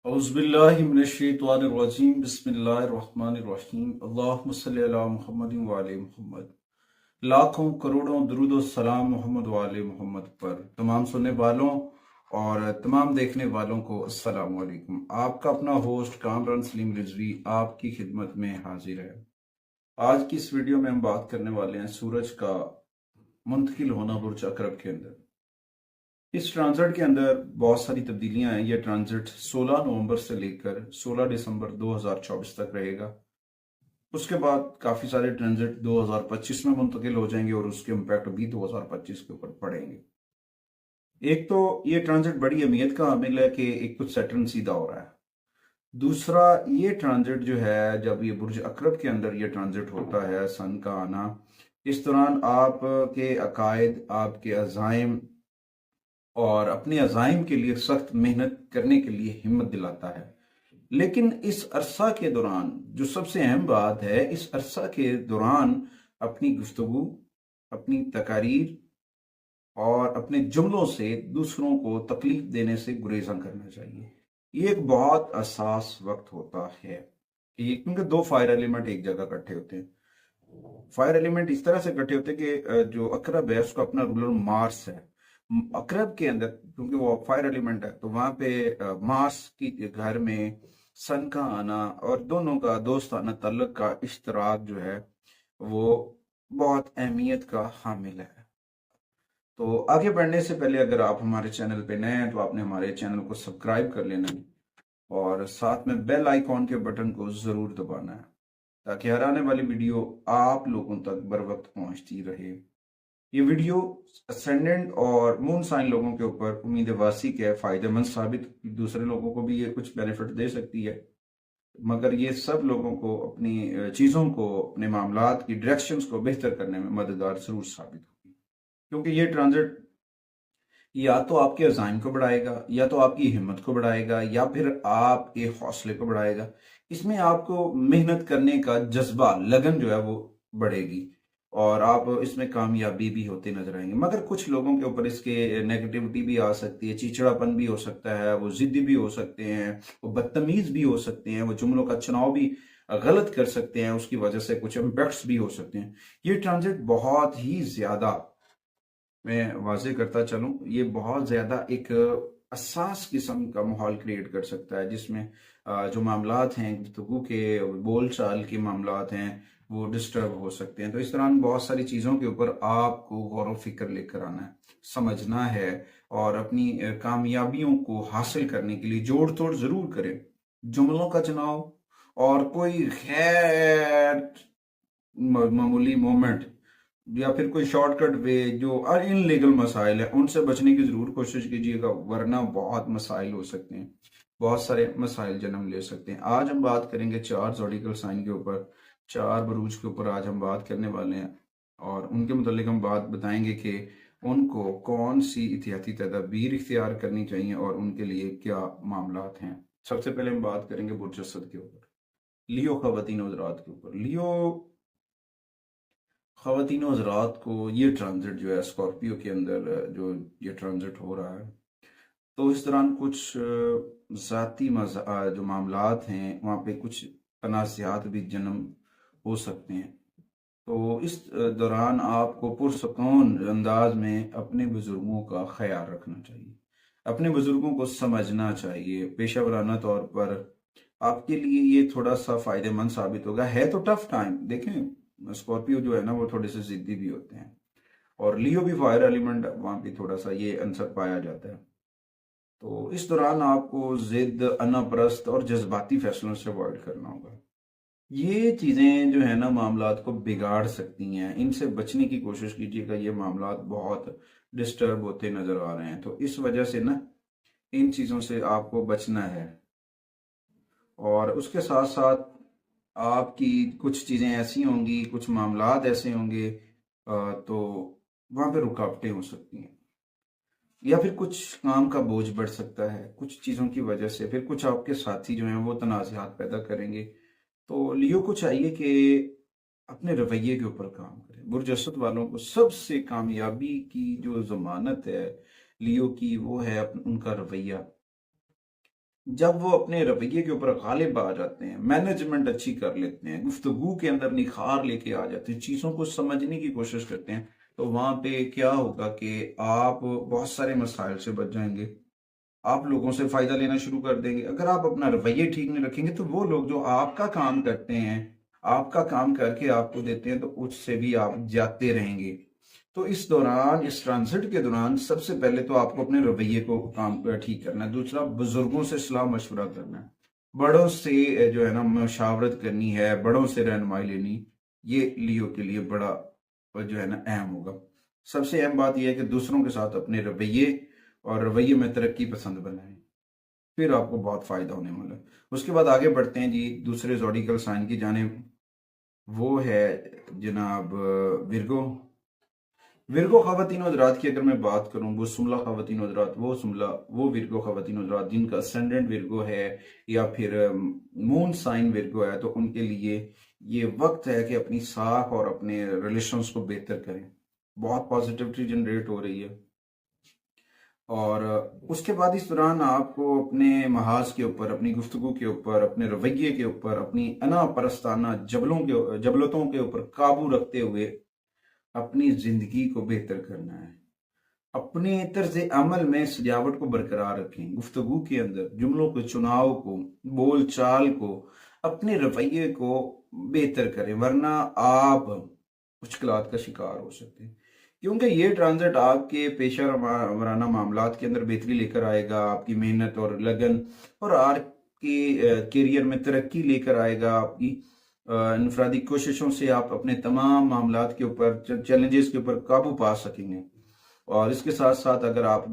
औज़ुबिल्लाहिमिनश्शैतानिर्रजीम बिस्मिल्लाहिर्रहमानिर्रहीम अल्लाहुम्मा सल्लि अला मुहम्मदिन व आले मुहम्मद। लाखों करोड़ों दुरूद व सलाम मोहम्मद व आले मोहम्मद पर। तमाम सुनने वालों और तमाम देखने वालों को अस्सलाम वालेकुम। आपका अपना होस्ट कामरान सलीम रिजवी आपकी खिदमत में हाजिर है। आज की इस वीडियो में हम बात करने वाले हैं सूरज का मुंतकिल होना बुर्ज अकरब के अंदर। इस ट्रांजिट के अंदर बहुत सारी तब्दीलियां हैं। यह ट्रांजिट 16 नवंबर से लेकर 16 दिसंबर 2024 तक रहेगा। उसके बाद काफी सारे ट्रांजिट 2025 में मुंतकिल हो जाएंगे और उसके इम्पैक्ट भी 2025 के ऊपर पड़ेंगे। एक तो ये ट्रांजिट बड़ी अहमियत का हामिल है कि एक तो सैटर्न सीधा हो रहा है। दूसरा, ये ट्रांजिट जो है, जब ये बुर्ज अकरब के अंदर ये ट्रांजिट होता है, सन का आना, इस दौरान आपके अकायद, आपके अजाइम और अपने अजाइम के लिए सख्त मेहनत करने के लिए हिम्मत दिलाता है। लेकिन इस अरसा के दौरान जो सबसे अहम बात है, इस अरसा के दौरान अपनी गुफ्तगू, अपनी तकारीर और अपने जुमलों से दूसरों को तकलीफ देने से गुरेजा करना चाहिए। ये एक बहुत हसास वक्त होता है। ये क्योंकि दो फायर एलिमेंट एक जगह इकट्ठे होते हैं। फायर एलिमेंट इस तरह से इकट्ठे होते हैं कि जो अकरब है उसका अपना रूलर मार्स है। अकरब के अंदर क्योंकि वो फायर एलिमेंट है, तो वहां पे मार्स की घर में सन का आना और दोनों का दोस्ताना ताल्लुक का इश्तराक जो है वो बहुत अहमियत का हामिल है। तो आगे बढ़ने से पहले अगर आप हमारे चैनल पे नए हैं तो आपने हमारे चैनल को सब्सक्राइब कर लेना है और साथ में बेल आइकॉन के बटन को जरूर दबाना है ताकि हर आने वाली वीडियो आप लोगों तक बर वक्त पहुंचती रहे। ये वीडियो असेंडेंट और मून साइन लोगों के ऊपर उम्मीद वासी के फायदेमंद साबित, दूसरे लोगों को भी ये कुछ बेनिफिट दे सकती है, मगर ये सब लोगों को अपनी चीज़ों को, अपने मामलात की डायरेक्शंस को बेहतर करने में मददगार जरूर साबित होगी। क्योंकि ये ट्रांजिट या तो आपके अजाइम को बढ़ाएगा, या तो आपकी हिम्मत को बढ़ाएगा, या फिर आपके हौसले को बढ़ाएगा। इसमें आपको मेहनत करने का जज्बा, लगन जो है वो बढ़ेगी और आप इसमें कामयाबी भी होते नजर आएंगे। मगर कुछ लोगों के ऊपर इसके नेगेटिविटी भी आ सकती है, चिड़चिड़ापन भी हो सकता है, वो जिद्दी भी हो सकते हैं, वो बदतमीज भी हो सकते हैं, वो जुमलों का चुनाव भी गलत कर सकते हैं, उसकी वजह से कुछ इम्पैक्ट्स भी हो सकते हैं। ये ट्रांजिट बहुत ही ज्यादा, मैं वाजे करता चलूं, ये बहुत ज्यादा एक हसास किस्म का माहौल क्रिएट कर सकता है, जिसमें जो मामलात हैं, गुफ्तगू के, बोल चाल के मामलात हैं, वो डिस्टर्ब हो सकते हैं। तो इस दौरान बहुत सारी चीज़ों के ऊपर आपको गौर व फिक्र लेकर आना है, समझना है और अपनी कामयाबियों को हासिल करने के लिए जोड़ तोड़ जरूर करें। जुमलों का चुनाव और कोई खैर मामूली मोमेंट या फिर कोई शॉर्टकट वे जो इनलीगल मसाइल है, उनसे बचने की जरूर कोशिश कीजिएगा, वरना बहुत मसाइल हो सकते हैं, बहुत सारे मसाइल जन्म ले सकते हैं। आज हम बात करेंगे 4 ज़ोडिकल साइन के ऊपर, 4 बुरूज के ऊपर आज हम बात करने वाले हैं और उनके मुतालिक हम बात बताएंगे कि उनको कौन सी एहतियाती तदाबीर इख्तियार करनी चाहिए और उनके लिए क्या मामलात हैं। सबसे पहले हम बात करेंगे बुर्ज असद के ऊपर, लियो ख़वातीन और हज़रात के ऊपर। लियो ख़वातीन और हज़रात को ये ट्रांजिट जो है, स्कॉर्पियो के अंदर जो ये ट्रांजिट हो रहा है, तो इस दौरान कुछ ज़ाती जो मामलात हैं वहाँ पे कुछ तनाज़ात भी जन्म हो सकते हैं। तो इस दौरान आपको पुरसकून अंदाज में अपने बुजुर्गों का ख्याल रखना चाहिए, अपने बुजुर्गों को समझना चाहिए। पेशा वराना तौर पर आपके लिए ये थोड़ा सा फायदेमंद साबित होगा। है तो टफ टाइम, देखें स्कॉर्पियो जो है ना वो थोड़े से जिद्दी भी होते हैं और लियो भी फायर एलिमेंट, वहां पे थोड़ा सा ये अंसर पाया जाता है। तो इस दौरान आपको जिद, अनापरस्त और जज्बाती फैसलों से अवॉइड करना होगा। ये चीजें जो है ना मामलात को बिगाड़ सकती हैं, इनसे बचने की कोशिश कीजिएगा। ये मामलात बहुत डिस्टर्ब होते नजर आ रहे हैं, तो इस वजह से ना इन चीजों से आपको बचना है। और उसके साथ साथ आपकी कुछ चीजें ऐसी होंगी, कुछ मामलात ऐसे होंगे तो वहां पे रुकावटें हो सकती हैं, या फिर कुछ काम का बोझ बढ़ सकता है कुछ चीजों की वजह से। फिर कुछ आपके साथी जो हैं वो तनाज़ात पैदा करेंगे। तो लियो को चाहिए कि अपने रवैये के ऊपर काम करें। बुर्ज असद वालों को सबसे कामयाबी की जो जमानत है लियो की, वो है उनका रवैया। जब वो अपने रवैये के ऊपर गालिब आ जाते हैं, मैनेजमेंट अच्छी कर लेते हैं, गुफ्तगू के अंदर निखार लेके आ जाते हैं, चीज़ों को समझने की कोशिश करते हैं, तो वहां पे क्या होगा कि आप बहुत सारे मसाइल से बच जाएंगे। आप लोगों से फायदा लेना शुरू कर देंगे। अगर आप अपना रवैये ठीक नहीं रखेंगे तो वो लोग जो आपका काम करते हैं, आपका काम करके आपको देते हैं, तो उससे भी आप जाते रहेंगे। तो इस दौरान, इस ट्रांजिट के दौरान सबसे पहले तो आपको अपने रवैये को काम ठीक करना है। दूसरा, बुजुर्गों से सलाह मशवरा करना है, बड़ों से जो है ना मशावरत करनी है, बड़ों से रहनुमाई लेनी, ये लियो के लिए बड़ा जो है ना अहम होगा। सबसे अहम बात यह है कि दूसरों के साथ अपने रवैये और रवैये में तरक्की पसंद बनाएं, फिर आपको बहुत फायदा होने वाला है। उसके बाद आगे बढ़ते हैं जी दूसरे ज़ोडिकल साइन की जानिब, वो है जनाब विर्गो। विर्गो खवातीन हज़रात की अगर मैं बात करूं, वो सुमला खवातीन हज़रात, वो विर्गो खवातीन हज़रात जिनका असेंडेंट विर्गो है या फिर मून साइन विर्गो है, तो उनके लिए ये वक्त है कि अपनी साख और अपने रिलेशंस को बेहतर करें। बहुत पॉजिटिविटी जनरेट हो रही है। और उसके बाद इस दौरान आपको अपने महाज के ऊपर, अपनी गुफ्तगू के ऊपर, अपने रवैये के ऊपर, अपनी अना परस्ताना जबलतों के ऊपर काबू रखते हुए अपनी जिंदगी को बेहतर करना है। अपने तर्ज अमल में सजावट को बरकरार रखें, गुफ्तगू के अंदर जुमलों के चुनाव को, बोल चाल को, अपने रवैये को बेहतर करें, वरना आप मुश्किलात का शिकार हो सकते हैं। क्योंकि ये ट्रांजिट आपके पेशा वराना मामलात के अंदर बेहतरी लेकर आएगा, आपकी मेहनत और लगन और आपके करियर में तरक्की लेकर आएगा। आपकी इनफरादी कोशिशों से आप अपने तमाम मामलात के ऊपर, चैलेंजेस के ऊपर काबू पा सकेंगे। और इसके साथ साथ अगर आप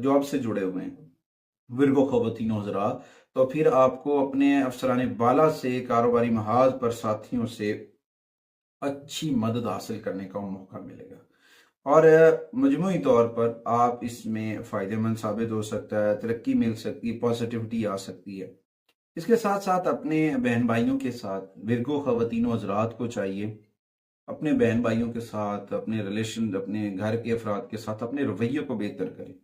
जॉब से जुड़े हुए हैं, विर्गो खवातीन हज़रात, तो फिर आपको अपने अफसरान बाला से, कारोबारी महाज पर साथियों से अच्छी मदद हासिल करने का मौका मिलेगा और मजमूई तौर पर आप इसमें फ़ायदेमंद साबित हो सकता है, तरक्की मिल सकती है, पॉजिटिविटी आ सकती है। इसके साथ साथ अपने बहन भाइयों के साथ विर्गो ख़वातीन हज़रात को चाहिए अपने बहन भाइयों के साथ, अपने रिलेशन, अपने घर के अफराद के साथ अपने रवैये को बेहतर करें।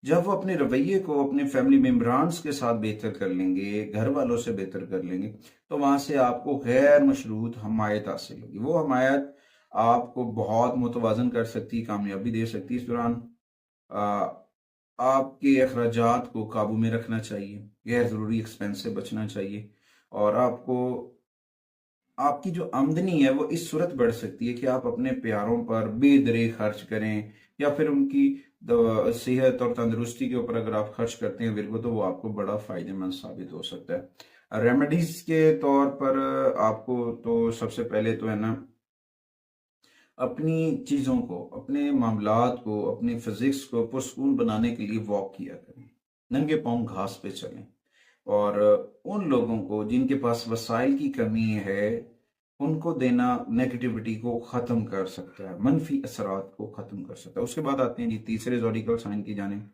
जब वो अपने रवैये को अपने फैमिली मेम्बरान्स के साथ बेहतर कर लेंगे, घर वालों से बेहतर कर लेंगे, तो वहां से आपको गैर मशरूत हमायत हासिल होगी। वो हमायत आपको बहुत मुतवाजन कर सकती, कामयाबी दे सकती। इस दौरान आ, आपके अखराजात को काबू में रखना चाहिए, गैर ज़रूरी एक्सपेंस से बचना चाहिए और आपको आपकी जो आमदनी है वो इस सूरत बढ़ सकती है कि आप अपने प्यारों पर बेदरे खर्च करें या फिर उनकी सेहत और तंदुरुस्ती के ऊपर अगर आप खर्च करते हैं विरगो, तो वो आपको बड़ा फायदेमंद साबित हो सकता है। रेमेडीज के तौर पर आपको तो सबसे पहले तो है ना अपनी चीज़ों को, अपने मामलात को, अपनी फिजिक्स को पुरसकून बनाने के लिए वॉक किया करें, नंगे पांव घास पे चलें। और उन लोगों को जिनके पास वसाइल की कमी है उनको देना नेगेटिविटी को ख़त्म कर सकता है, मनफी असरात को ख़त्म कर सकता है। उसके बाद आते हैं जी तीसरे ज़ोडिकल साइन की जानिब।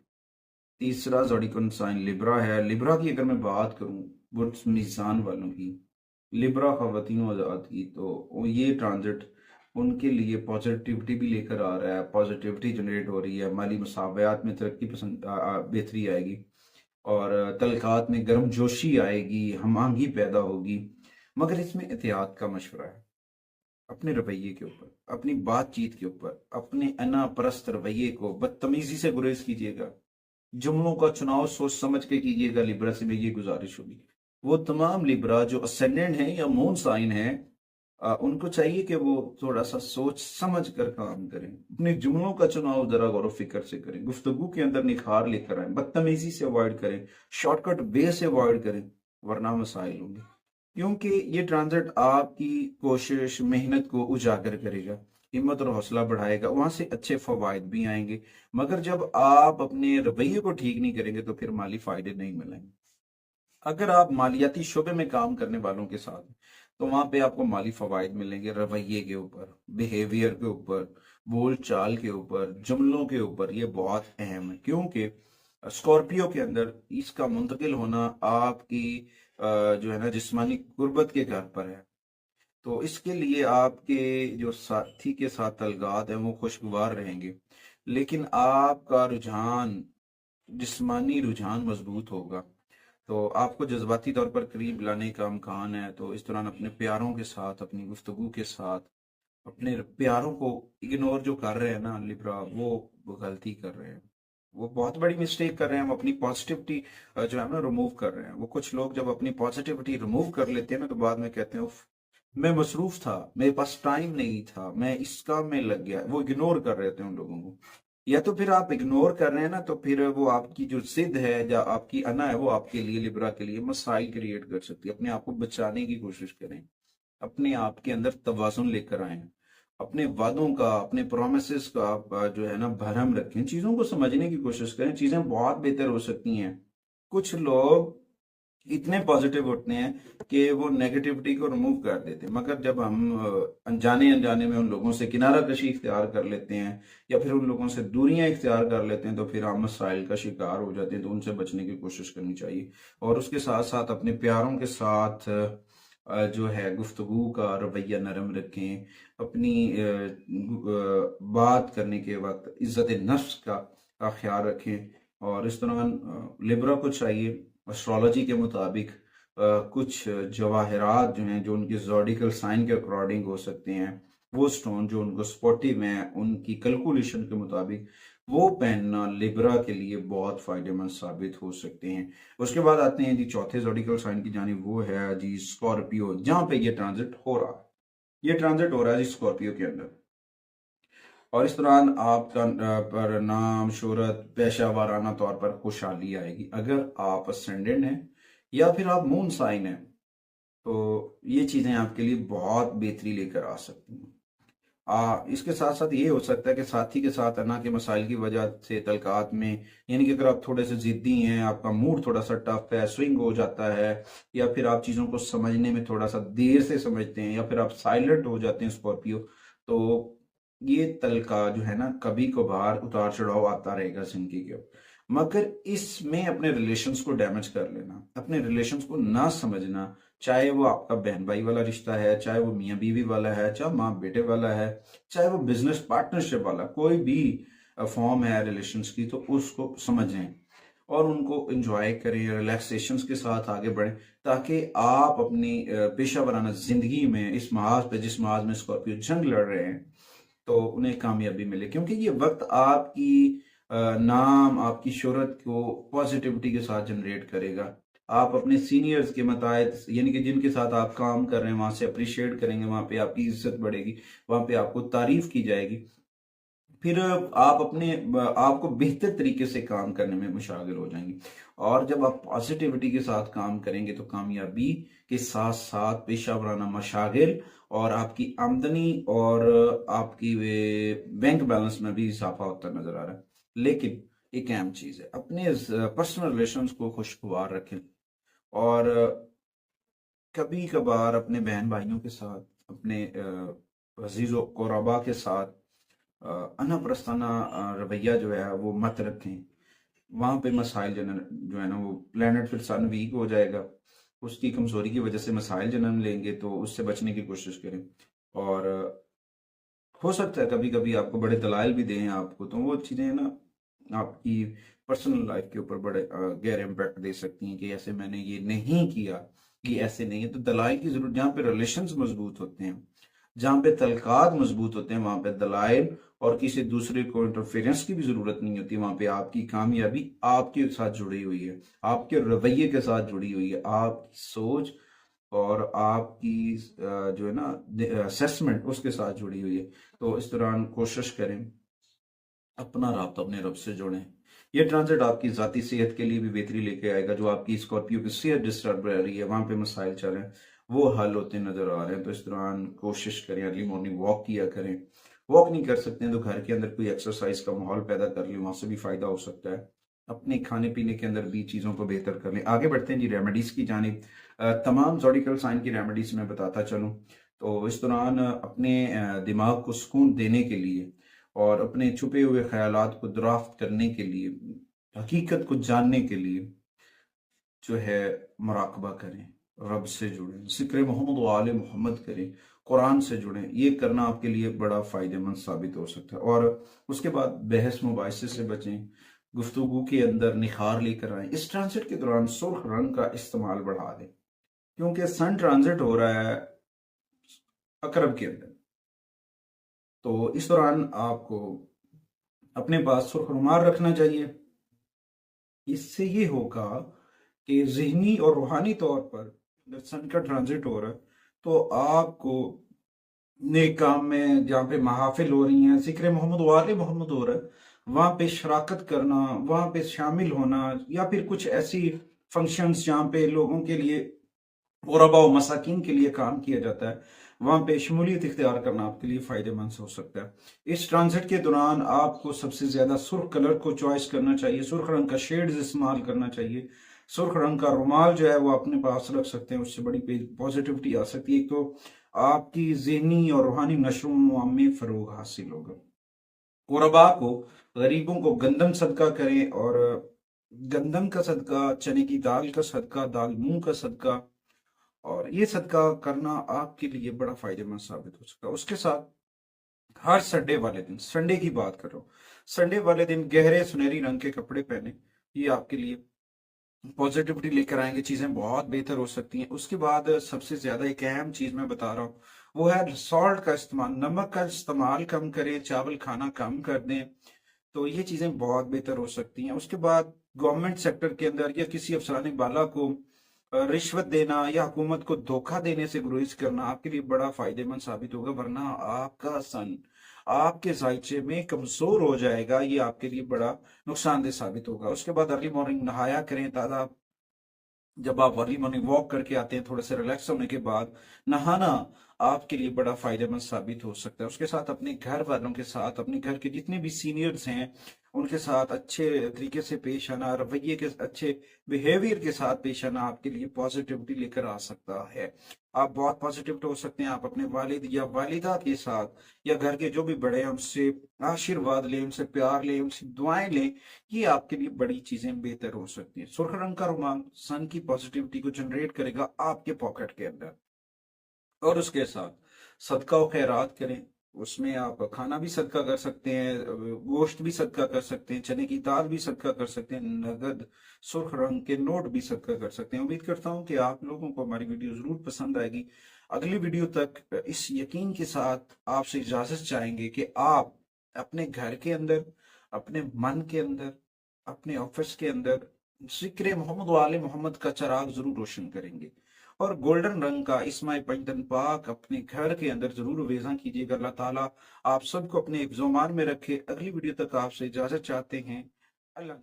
तीसरा ज़ोडिकल साइन लिब्रा है। लिब्रा की अगर मैं बात करूं, बुर्ज मीज़ान वालों की, लिब्रा ख़वातीन आज़ाद की, तो ये ट्रांजिट उनके लिए पॉजिटिविटी भी लेकर आ रहा है, पॉजिटिविटी जनरेट हो रही है, माली मसावयात में तरक्की पसंद बेहतरी आएगी और तलकात में गर्म जोशी आएगी, हम आहंगी पैदा होगी। मगर इसमें एहतियात का मशवरा है। अपने रवैये के ऊपर, अपनी बातचीत के ऊपर, अपने अना परस्त रवैये को बदतमीजी से गुरेज कीजिएगा। जुमलों का चुनाव सोच समझ के कीजिएगा। लिब्रा से मेरी ये गुजारिश होगी। वो तमाम लिब्रा जो असेंडेंट हैं या मून साइन है, उनको चाहिए कि वो थोड़ा सा सोच समझ कर काम करें, अपने जुमलों का चुनाव जरा गौर फिक्र से करें, गुफ्तगू के अंदर निखार लेकर आए, बदतमीजी से अवॉइड करें, शॉर्टकट वे से अवॉइड करें, वरना मसाइल होंगे। क्योंकि ये ट्रांजिट आपकी कोशिश, मेहनत को उजागर करेगा, हिम्मत और हौसला बढ़ाएगा, वहां से अच्छे फवायद भी आएंगे। मगर जब आप अपने रवैये को ठीक नहीं करेंगे तो फिर माली फायदे नहीं मिलेंगे। अगर आप मालियाती शोबे में काम करने वालों के साथ, तो वहां पे आपको माली फवायद मिलेंगे रवैये के ऊपर, बिहेवियर के ऊपर, बोल चाल के ऊपर, जुमलों के ऊपर। ये बहुत अहम है क्योंकि स्कॉर्पियो के अंदर इसका मुंतकिल होना आपकी जो है ना जिस्मानी गुर्बत के घर पर है। तो इसके लिए आपके जो साथी के साथ तलगात है वो खुशगवार रहेंगे, लेकिन आपका रुझान, जिस्मानी रुझान मजबूत होगा। तो आपको जज्बाती तौर पर करीब लाने का इम्कान है। तो इस दौरान अपने प्यारों के साथ, अपनी गुफ्तगू के साथ, अपने प्यारों को इग्नोर जो कर रहे हैं ना लिब्रा, वो गलती कर रहे हैं। वो बहुत बड़ी मिस्टेक कर रहे हैं। वो अपनी पॉजिटिविटी जो है ना रिमूव कर रहे हैं। वो कुछ लोग जब अपनी पॉजिटिविटी रिमूव कर लेते हैं ना, तो बाद में कहते हैं उफ, मैं मसरूफ था, मेरे पास टाइम नहीं था, मैं इस काम में लग गया। वो इग्नोर कर रहे थे उन लोगों को। या तो फिर आप इग्नोर कर रहे हैं ना, तो फिर वो आपकी जो जिद है या आपकी अना है, वो आपके लिए, लिब्रा के लिए मसाइल क्रिएट कर सकती है। अपने आप को बचाने की कोशिश करें। अपने आप के अंदर तवाज़ुन लेकर आए। अपने वादों का, अपने प्रोमिसेस का आप जो है ना भरम रखें। चीजों को समझने की कोशिश करें। चीजें बहुत बेहतर हो सकती हैं। कुछ लोग इतने पॉजिटिव होते हैं कि वो नेगेटिविटी को रिमूव कर देते हैं, मगर जब हम अनजाने अनजाने में उन लोगों से किनारा कशी इख्तियार कर लेते हैं या फिर उन लोगों से दूरियां इख्तियार कर लेते हैं, तो फिर हम मसाइल का शिकार हो जाते हैं। तो उनसे बचने की कोशिश करनी चाहिए। और उसके साथ साथ अपने प्यारों के साथ जो है गुफ्तगू का रवैया नरम रखें। अपनी बात करने के वक्त इज्जत नफ्स का ख्याल रखें। और इस दौरान लिब्रा को चाहिए एस्ट्रोलॉजी के मुताबिक कुछ जवाहरात जो हैं, जो उनके ज़ोडिकल साइन के अकॉर्डिंग हो सकते हैं, वो स्टोन जो उनको स्पॉटिव हैं, उनकी कैलकुलेशन के मुताबिक वो पहनना लिब्रा के लिए बहुत फायदेमंद साबित हो सकते हैं। उसके बाद आते हैं जी चौथे ज़ोडिकल साइन की जानिब, वो है जी स्कॉर्पियो, जहां पे ये ट्रांजिट हो रहा है। ये ट्रांजिट हो रहा है जी स्कॉर्पियो के अंदर। और इस दौरान आपका पर नाम, शोहरत, पेशा वाराना तौर पर खुशहाली आएगी। अगर आप असेंडेंट हैं या फिर आप मून साइन हैं, तो ये चीजें आपके लिए बहुत बेहतरी लेकर आ सकती हैं। इसके साथ साथ ये हो सकता है कि साथी के साथ अना के मसाइल की वजह से तलकात में, यानी कि अगर आप थोड़े से जिद्दी हैं, आपका मूड थोड़ा सा टफ है, स्विंग हो जाता है, या फिर आप चीज़ों को समझने में थोड़ा सा देर से समझते हैं, या फिर आप साइलेंट हो जाते हैं स्कॉर्पियो, तो ये तलका जो है ना, कभी कभार उतार चढ़ाव आता रहेगा जिंदगी के। मगर इसमें अपने रिलेशंस को डैमेज कर लेना, अपने रिलेशंस को ना समझना, चाहे वो आपका बहन भाई वाला रिश्ता है, चाहे वो मियाँ बीवी वाला है, चाहे माँ बेटे वाला है, चाहे वो बिजनेस पार्टनरशिप वाला, कोई भी फॉर्म है रिलेशंस की, तो उसको समझें और उनको एंजॉय करें, रिलैक्सेशंस के साथ आगे बढ़ें, ताकि आप अपनी पेशा वराना जिंदगी में इस महाज पे, जिस महाज में स्कॉर्पियो जंग लड़ रहे हैं, तो उन्हें कामयाबी मिले। क्योंकि ये वक्त आपकी नाम, आपकी शोहरत को पॉजिटिविटी के साथ जनरेट करेगा। आप अपने सीनियर्स के मतायत, यानी कि जिनके साथ आप काम कर रहे हैं, वहां से अप्रिशिएट करेंगे, वहां पे आपकी इज्जत बढ़ेगी, वहां पे आपको तारीफ की जाएगी। फिर आप अपने आपको बेहतर तरीके से काम करने में मुशागिल हो जाएंगे। और जब आप पॉजिटिविटी के साथ काम करेंगे, तो कामयाबी के साथ साथ पेशा वराना मशागिल और आपकी आमदनी और आपकी बैंक बैलेंस में भी इजाफा होता नजर आ रहा है। लेकिन एक अहम चीज है, अपने पर्सनल रिलेशंस को खुशगवार रखें। और कभी कभार अपने बहन भाइयों के साथ, अपने अजीज़ो क़ुरबा के साथ अना प्रस्ताना रवैया जो है वो मत रखें। वहां पे मसाइल जो है ना, वो प्लेनेट फिर सन वीक हो जाएगा, उसकी कमजोरी की वजह से मसाइल जन्म लेंगे, तो उससे बचने की कोशिश करें। और हो सकता है कभी कभी आपको बड़े दलाइल भी दें आपको, तो वो चीज़ें ना आपकी पर्सनल लाइफ के ऊपर बड़े गहरे इम्पैक्ट दे सकती हैं कि ऐसे मैंने ये नहीं किया, ये ऐसे नहीं है। तो दलाइल की जरूरत, जहाँ पे रिलेशंस मजबूत होते हैं, जहाँ पे तलकात मजबूत होते हैं, वहां पे दलाइल और किसी दूसरे को इंटरफेरेंस की भी जरूरत नहीं होती। वहां पे आपकी कामयाबी आपके साथ जुड़ी हुई है, आपके रवैये के साथ जुड़ी हुई है, आपकी सोच और आपकी जो है ना असेसमेंट, उसके साथ जुड़ी हुई है। तो इस दौरान कोशिश करें अपना राब्ता अपने रब से जोड़ें। ये ट्रांजिट आपकी जाती सेहत के लिए भी बेहतरी लेके आएगा। जो आपकी स्कॉर्पियो की सेहत डिस्टर्ब रह रही है, वहां पे मसाइल चल रहे हैं, वो हल होते नजर आ रहे हैं। तो इस दौरान कोशिश करें अर्ली मॉर्निंग वॉक किया करें। वॉक नहीं कर सकते हैं तो घर के अंदर कोई एक्सरसाइज का माहौल पैदा कर लें, वहां से भी फायदा हो सकता है। अपने खाने पीने के अंदर भी चीजों को बेहतर कर लें। आगे बढ़ते हैं जी रेमेडीज की जानिब। तमाम ज़ोडिकल साइन की रेमेडीज में बताता चलूं, तो इस दौरान अपने दिमाग को सुकून देने के लिए और अपने छुपे हुए ख्यालात को ड्राफ्ट करने के लिए, हकीकत को जानने के लिए जो है मुराकबा करें, रब से जुड़ें, जिक्र मोहम्मद व आले मोहम्मद करें, कुरान से जुड़ें। ये करना आपके लिए बड़ा फ़ायदेमंद साबित हो सकता है। और उसके बाद बहस मुबाहिसे से बचें, गुफ्तगू के अंदर निखार लेकर आए। इस ट्रांजिट के दौरान सुर्ख रंग का इस्तेमाल बढ़ा दें, क्योंकि सन ट्रांजिट हो रहा है अकरब के अंदर। तो इस दौरान आपको अपने पास सुर्ख रुमाल रखना चाहिए। इससे ये होगा कि जहनी और रूहानी तौर पर जब सन का ट्रांजिट हो रहा है तो आपको नेक काम में, जहाँ पे महाफिल हो रही हैं, जिक्र मोहम्मद वाले मोहम्मद हो रहा है, वहाँ पे शराकत करना, वहाँ पे शामिल होना, या फिर कुछ ऐसी फंक्शंस जहाँ पे लोगों के लिए, गुरबा व मसाकिन के लिए काम किया जाता है, वहाँ पे शमूलियत इख्तियार करना आपके लिए फ़ायदेमंद हो सकता है। इस ट्रांजिट के दौरान आपको सबसे ज़्यादा सुर्ख कलर को चॉइस करना चाहिए, सुर्ख रंग का शेड्स इस्तेमाल करना चाहिए। सुर्ख रंग का रुमाल जो है वो अपने पास रख सकते हैं, उससे बड़ी पॉजिटिविटी आ सकती है। तो आपकी ज़हनी और रूहानी नशो में फ़रोग हासिल होगा। गुरबा को, गरीबों को गंदम सदका करें, और गंदम का सदका, चने की दाल का सदका, दाल मूंग का सदका, और ये सदका करना आपके लिए बड़ा फायदेमंद साबित हो सकता है। उसके साथ हर संडे वाले दिन, संडे की बात कर रहा हूँ, संडे वाले दिन गहरे सुनहरी रंग के कपड़े पहने, ये आपके लिए पॉजिटिविटी लेकर आएंगे, चीजें बहुत बेहतर हो सकती हैं। उसके बाद सबसे ज्यादा एक अहम चीज मैं बता रहा हूँ, वो है सॉल्ट का इस्तेमाल, नमक का इस्तेमाल कम करें, चावल खाना कम कर दें, तो ये चीजें बहुत बेहतर हो सकती हैं। उसके बाद गवर्नमेंट सेक्टर के अंदर या किसी अफसरानी बाला को रिश्वत देना या हुकूमत को धोखा देने से गुरेज करना आपके लिए बड़ा फायदेमंद साबित होगा, वरना आपका सन आपके जायचे में कमजोर हो जाएगा, ये आपके लिए बड़ा नुकसानदेह साबित होगा। उसके बाद अर्ली मॉर्निंग नहाया करें, ताज़ा, जब आप अर्ली मॉर्निंग वॉक करके आते हैं, थोड़े से रिलैक्स होने के बाद नहाना आपके लिए बड़ा फायदेमंद साबित हो सकता है। उसके साथ अपने घर वालों के साथ, अपने घर के जितने भी सीनियर्स हैं उनके साथ अच्छे तरीके से पेश आना, रवैये के अच्छे बिहेवियर के साथ पेश आना आपके लिए पॉजिटिविटी लेकर आ सकता है। आप बहुत पॉजिटिव हो सकते हैं। आप अपने वालिद या वालिदा के साथ या घर के जो भी बड़े हैं उनसे आशीर्वाद लें, उनसे प्यार लें, उनसे दुआएं लें, ये आपके लिए बड़ी चीजें बेहतर हो सकती हैं। सुर्ख रंग का रुमाल सन की पॉजिटिविटी को जनरेट करेगा आपके पॉकेट के अंदर। और उसके साथ सदका व खैरात करें, उसमें आप खाना भी सदका कर सकते हैं, गोश्त भी सदका कर सकते हैं, चने की दाल भी सदका कर सकते हैं, नगद सुर्ख रंग के नोट भी सदका कर सकते हैं। उम्मीद करता हूं कि आप लोगों को हमारी वीडियो जरूर पसंद आएगी। अगली वीडियो तक इस यकीन के साथ आपसे इजाजत चाहेंगे कि आप अपने घर के अंदर, अपने मन के अंदर, अपने ऑफिस के अंदर जिक्र मोहम्मद वाले मोहम्मद का चिराग जरूर रोशन करेंगे, और गोल्डन रंग का इस्माई पंजतन पाक अपने घर के अंदर जरूर वेजा कीजिएगा। अल्लाह ताला आप सबको अपने हिफ्ज़-ओ-मान में रखे। अगली वीडियो तक आपसे इजाजत चाहते हैं। अल्लाह